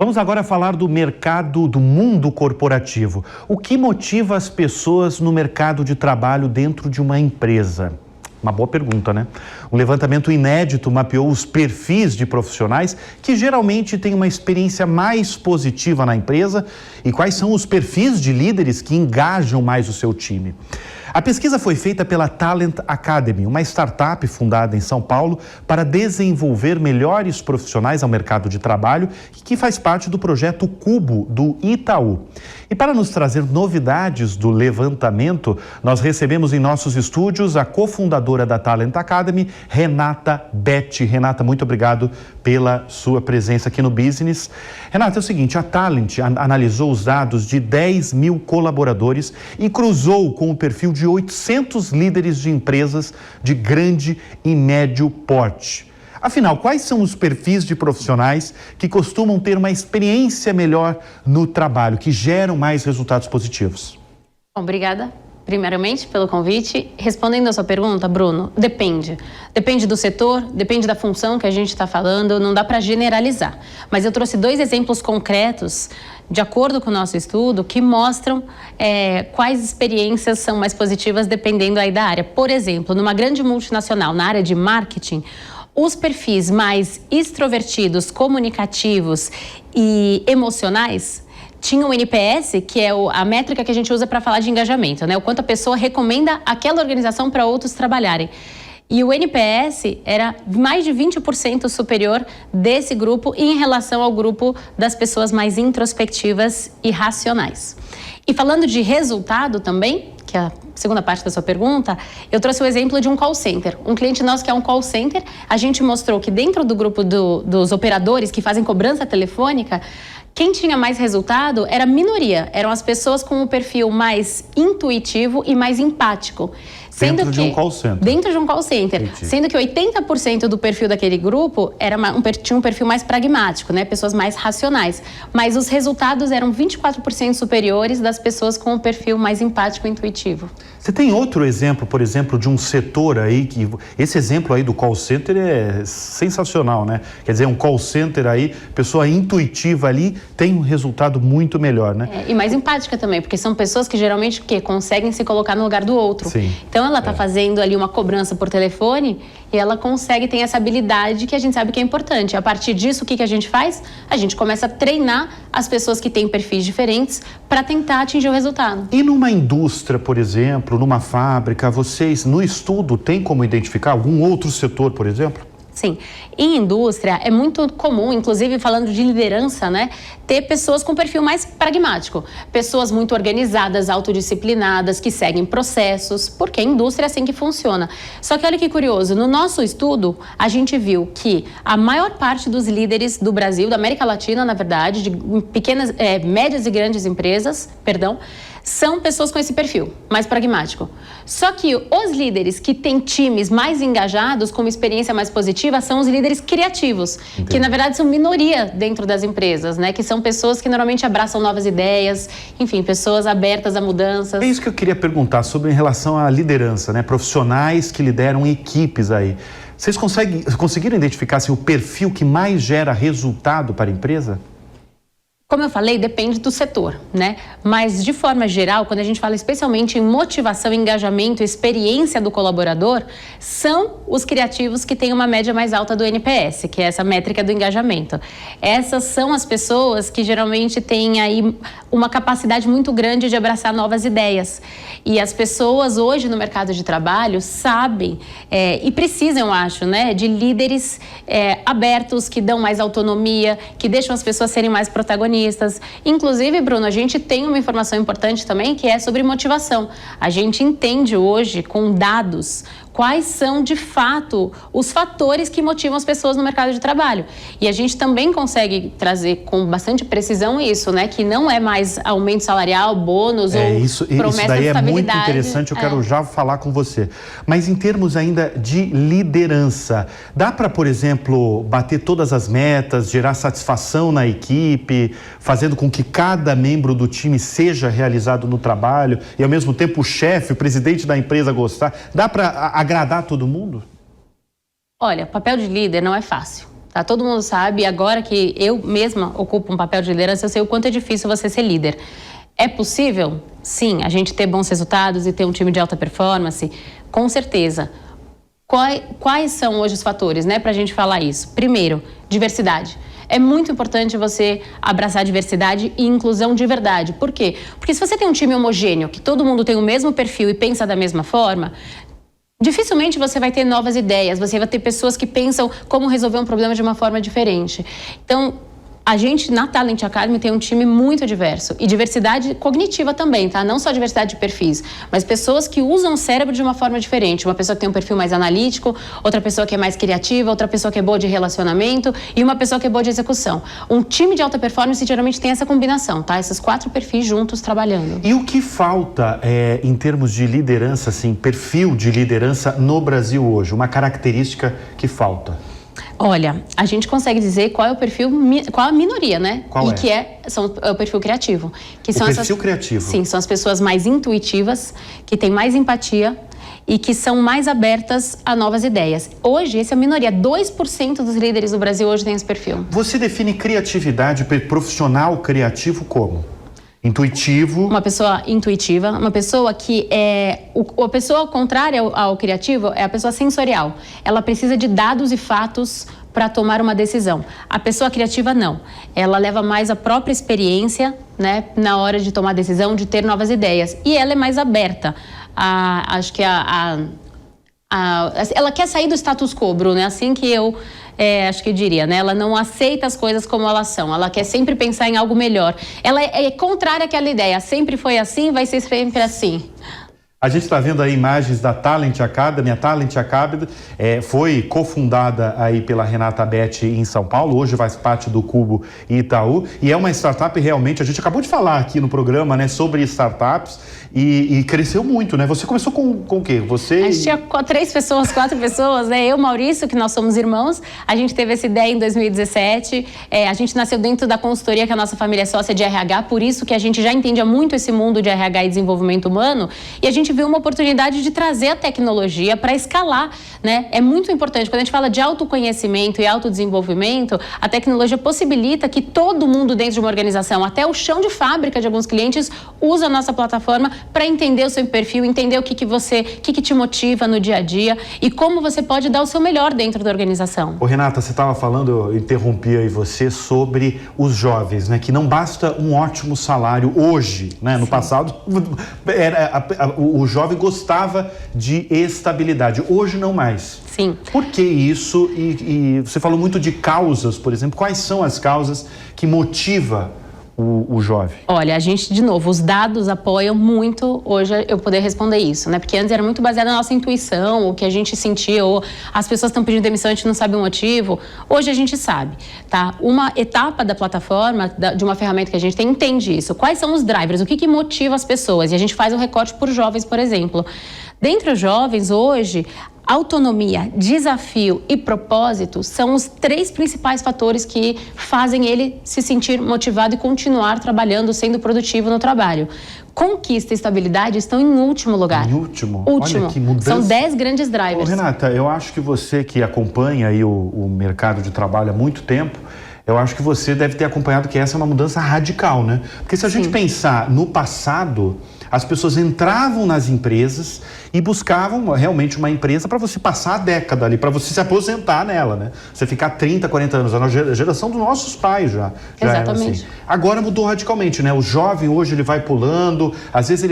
Vamos agora falar do mercado, do mundo corporativo. O que motiva as pessoas no mercado de trabalho dentro de uma empresa? Uma boa pergunta, né? Um levantamento inédito mapeou os perfis de profissionais que geralmente têm uma experiência mais positiva na empresa e quais são os perfis de líderes que engajam mais o seu time. A pesquisa foi feita pela Talent Academy, uma startup fundada em São Paulo para desenvolver melhores profissionais ao mercado de trabalho e que faz parte do projeto Cubo do Itaú. E para nos trazer novidades do levantamento, nós recebemos em nossos estúdios a cofundadora da Talent Academy, Renata Betti. Renata, muito obrigado pela sua presença aqui no Business. Renata, é o seguinte, a Talent analisou os dados de 10 mil colaboradores e cruzou com o perfil de 800 líderes de empresas de grande e médio porte. Afinal, quais são os perfis de profissionais que costumam ter uma experiência melhor no trabalho, que geram mais resultados positivos? Obrigada, primeiramente, pelo convite. Respondendo a sua pergunta, Bruno, depende. Depende do setor, depende da função que a gente está falando, não dá para generalizar. Mas eu trouxe 2 exemplos concretos, de acordo com o nosso estudo, que mostram quais experiências são mais positivas dependendo aí da área. Por exemplo, numa grande multinacional, na área de marketing, os perfis mais extrovertidos, comunicativos e emocionais tinham o NPS, que é a métrica que a gente usa para falar de engajamento, né? O quanto a pessoa recomenda aquela organização para outros trabalharem. E o NPS era mais de 20% superior desse grupo em relação ao grupo das pessoas mais introspectivas e racionais. E falando de resultado também, que é a segunda parte da sua pergunta, eu trouxe o exemplo de um call center. Um cliente nosso que é um call center, a gente mostrou que dentro do grupo dos operadores que fazem cobrança telefônica, quem tinha mais resultado era a minoria, eram as pessoas com um perfil mais intuitivo e mais empático. Dentro de um call center. Dentro de um call center. Entendi. Sendo que 80% do perfil daquele grupo tinha um perfil mais pragmático, né? Pessoas mais racionais. Mas os resultados eram 24% superiores das pessoas com o perfil mais empático e intuitivo. Você tem outro exemplo, por exemplo, de um setor aí que... Esse exemplo aí do call center é sensacional, né? Quer dizer, um call center aí, pessoa intuitiva ali, tem um resultado muito melhor, né? E mais empática também, porque são pessoas que geralmente conseguem se colocar no lugar do outro. Sim. Então ela está fazendo ali uma cobrança por telefone e ela consegue ter essa habilidade que a gente sabe que é importante. A partir disso, o que a gente faz? A gente começa a treinar as pessoas que têm perfis diferentes para tentar atingir o resultado. E numa indústria, por exemplo, numa fábrica, vocês no estudo têm como identificar algum outro setor, por exemplo? Sim, em indústria é muito comum, inclusive falando de liderança, né, ter pessoas com perfil mais pragmático, pessoas muito organizadas, autodisciplinadas, que seguem processos, porque a indústria é assim que funciona. Só que olha que curioso, no nosso estudo a gente viu que a maior parte dos líderes do Brasil, da América Latina, na verdade, de pequenas, médias e grandes empresas, são pessoas com esse perfil, mais pragmático. Só que os líderes que têm times mais engajados, com uma experiência mais positiva, são os líderes criativos, Entendi. que na verdade são minoria dentro das empresas, né? Que são pessoas que normalmente abraçam novas ideias, enfim, pessoas abertas a mudanças. É isso que eu queria perguntar sobre em relação à liderança, né? Profissionais que lideram equipes aí. Vocês conseguiram identificar assim, o perfil que mais gera resultado para a empresa? Como eu falei, depende do setor, né? Mas, de forma geral, quando a gente fala especialmente em motivação, engajamento, experiência do colaborador, são os criativos que têm uma média mais alta do NPS, que é essa métrica do engajamento. Essas são as pessoas que geralmente têm aí uma capacidade muito grande de abraçar novas ideias. E as pessoas hoje no mercado de trabalho sabem e precisam, eu acho, né, de líderes abertos, que dão mais autonomia, que deixam as pessoas serem mais protagonistas. Inclusive, Bruno, a gente tem uma informação importante também, que é sobre motivação. A gente entende hoje, com dados, quais são, de fato, os fatores que motivam as pessoas no mercado de trabalho. E a gente também consegue trazer com bastante precisão isso, né? Que não é mais aumento salarial, bônus ou isso promessa daí de estabilidade. É muito interessante, eu quero já falar com você. Mas em termos ainda de liderança, dá para, por exemplo, bater todas as metas, gerar satisfação na equipe, fazendo com que cada membro do time seja realizado no trabalho e, ao mesmo tempo, o chefe, o presidente da empresa gostar? Dá para agradar todo mundo? Olha, papel de líder não é fácil. Tá? Todo mundo sabe, agora que eu mesma ocupo um papel de liderança, eu sei o quanto é difícil você ser líder. É possível? Sim, a gente ter bons resultados e ter um time de alta performance? Com certeza. Quais são hoje os fatores, né, para a gente falar isso? Primeiro, diversidade. É muito importante você abraçar diversidade e inclusão de verdade. Por quê? Porque se você tem um time homogêneo, que todo mundo tem o mesmo perfil e pensa da mesma forma, dificilmente você vai ter novas ideias, você vai ter pessoas que pensam como resolver um problema de uma forma diferente. Então, a gente, na Talent Academy, tem um time muito diverso. E diversidade cognitiva também, tá? Não só diversidade de perfis, mas pessoas que usam o cérebro de uma forma diferente. Uma pessoa que tem um perfil mais analítico, outra pessoa que é mais criativa, outra pessoa que é boa de relacionamento e uma pessoa que é boa de execução. Um time de alta performance geralmente tem essa combinação, tá? Esses 4 perfis juntos trabalhando. E o que falta em termos de liderança, assim, perfil de liderança no Brasil hoje? Uma característica que falta? Olha, a gente consegue dizer qual é o perfil, qual a minoria, né? Qual é? E que é o perfil criativo. Que são perfil criativo? Sim, são as pessoas mais intuitivas, que têm mais empatia e que são mais abertas a novas ideias. Hoje, essa é a minoria. 2% dos líderes do Brasil hoje têm esse perfil. Você define criatividade, profissional criativo como? Intuitivo. Uma pessoa intuitiva, uma pessoa que é... A pessoa contrária ao criativo é a pessoa sensorial. Ela precisa de dados e fatos para tomar uma decisão. A pessoa criativa não. Ela leva mais a própria experiência, né, na hora de tomar decisão, de ter novas ideias. E ela é mais aberta. Acho que ela quer sair do status quo, Bruno. É assim que eu... acho que eu diria, né? Ela não aceita as coisas como elas são. Ela quer sempre pensar em algo melhor. Ela é contrária àquela ideia. Sempre foi assim, vai ser sempre assim. A gente está vendo aí imagens da Talent Academy. A Talent Academy foi cofundada aí pela Renata Betti em São Paulo. Hoje faz parte do Cubo Itaú. E é uma startup realmente, a gente acabou de falar aqui no programa, né, sobre startups e cresceu muito, né? Você começou com o quê? A gente tinha 4 pessoas, né? Eu, Maurício, que nós somos irmãos. A gente teve essa ideia em 2017. A gente nasceu dentro da consultoria, que a nossa família é sócia de RH, por isso que a gente já entendia muito esse mundo de RH e desenvolvimento humano. E a gente viu uma oportunidade de trazer a tecnologia para escalar, né? É muito importante. Quando a gente fala de autoconhecimento e autodesenvolvimento, a tecnologia possibilita que todo mundo dentro de uma organização, até o chão de fábrica de alguns clientes, usa a nossa plataforma para entender o seu perfil, entender o que te motiva no dia a dia e como você pode dar o seu melhor dentro da organização. Ô, Renata, você estava falando, eu interrompi aí você, sobre os jovens, né? Que não basta um ótimo salário hoje, né? No passado, o jovem gostava de estabilidade. Hoje não mais. Sim. Por que isso? E você falou muito de causas, por exemplo. Quais são as causas que motivam o jovem? Olha, a gente, de novo, os dados apoiam muito hoje eu poder responder isso, né? Porque antes era muito baseado na nossa intuição, o que a gente sentia, ou as pessoas estão pedindo demissão, a gente não sabe o motivo. Hoje a gente sabe, tá? Uma etapa da plataforma, de uma ferramenta que a gente tem, entende isso. Quais são os drivers? O que motiva as pessoas? E a gente faz um recorte por jovens, por exemplo. Dentre os jovens, hoje, autonomia, desafio e propósito são os 3 principais fatores que fazem ele se sentir motivado e continuar trabalhando, sendo produtivo no trabalho. Conquista e estabilidade estão em último lugar. Em último? Último. Olha que mudança. São 10 grandes drivers. Ô, Renata, eu acho que você que acompanha aí o mercado de trabalho há muito tempo, eu acho que você deve ter acompanhado que essa é uma mudança radical, né? Porque se a gente pensar no passado, as pessoas entravam nas empresas e buscavam realmente uma empresa para você passar a década ali, para você se aposentar nela, né? Você ficar 30, 40 anos, a geração dos nossos pais já Exatamente. Assim. Agora mudou radicalmente, né? O jovem hoje ele vai pulando, às vezes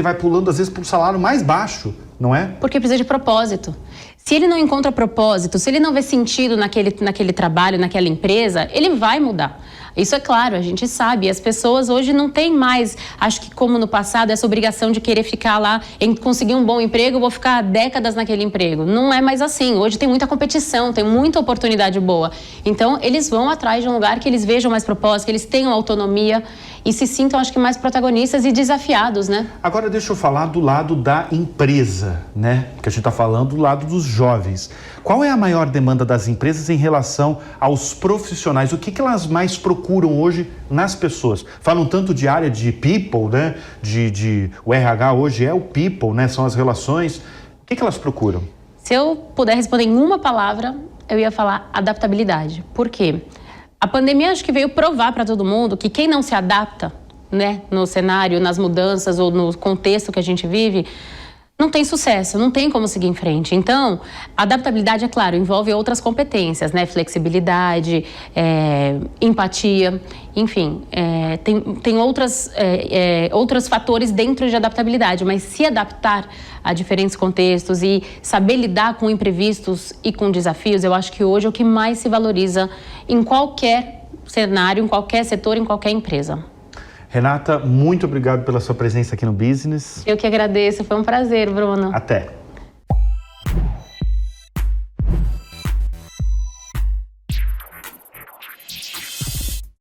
para um salário mais baixo, não é? Porque precisa de propósito. Se ele não encontra propósito, se ele não vê sentido naquele trabalho, naquela empresa, ele vai mudar. Isso é claro, a gente sabe. As pessoas hoje não têm mais, acho que como no passado, essa obrigação de querer ficar lá, em conseguir um bom emprego, eu vou ficar décadas naquele emprego. Não é mais assim. Hoje tem muita competição, tem muita oportunidade boa. Então, eles vão atrás de um lugar que eles vejam mais propósito, que eles tenham autonomia e se sintam, acho que, mais protagonistas e desafiados, né? Agora, deixa eu falar do lado da empresa, né? Porque a gente está falando do lado dos jovens. Qual é a maior demanda das empresas em relação aos profissionais? O que elas mais procuram hoje nas pessoas? Falam tanto de área de people, né? O RH hoje é o people, né? São as relações. O que elas procuram? Se eu puder responder em uma palavra, eu ia falar adaptabilidade. Por quê? A pandemia acho que veio provar para todo mundo que quem não se adapta, né, no cenário, nas mudanças ou no contexto que a gente vive, não tem sucesso, não tem como seguir em frente. Então, adaptabilidade, é claro, envolve outras competências, né? Flexibilidade, empatia, enfim, tem outros fatores dentro de adaptabilidade, mas se adaptar a diferentes contextos e saber lidar com imprevistos e com desafios, eu acho que hoje é o que mais se valoriza em qualquer cenário, em qualquer setor, em qualquer empresa. Renata, muito obrigado pela sua presença aqui no Business. Eu que agradeço, foi um prazer, Bruno. Até.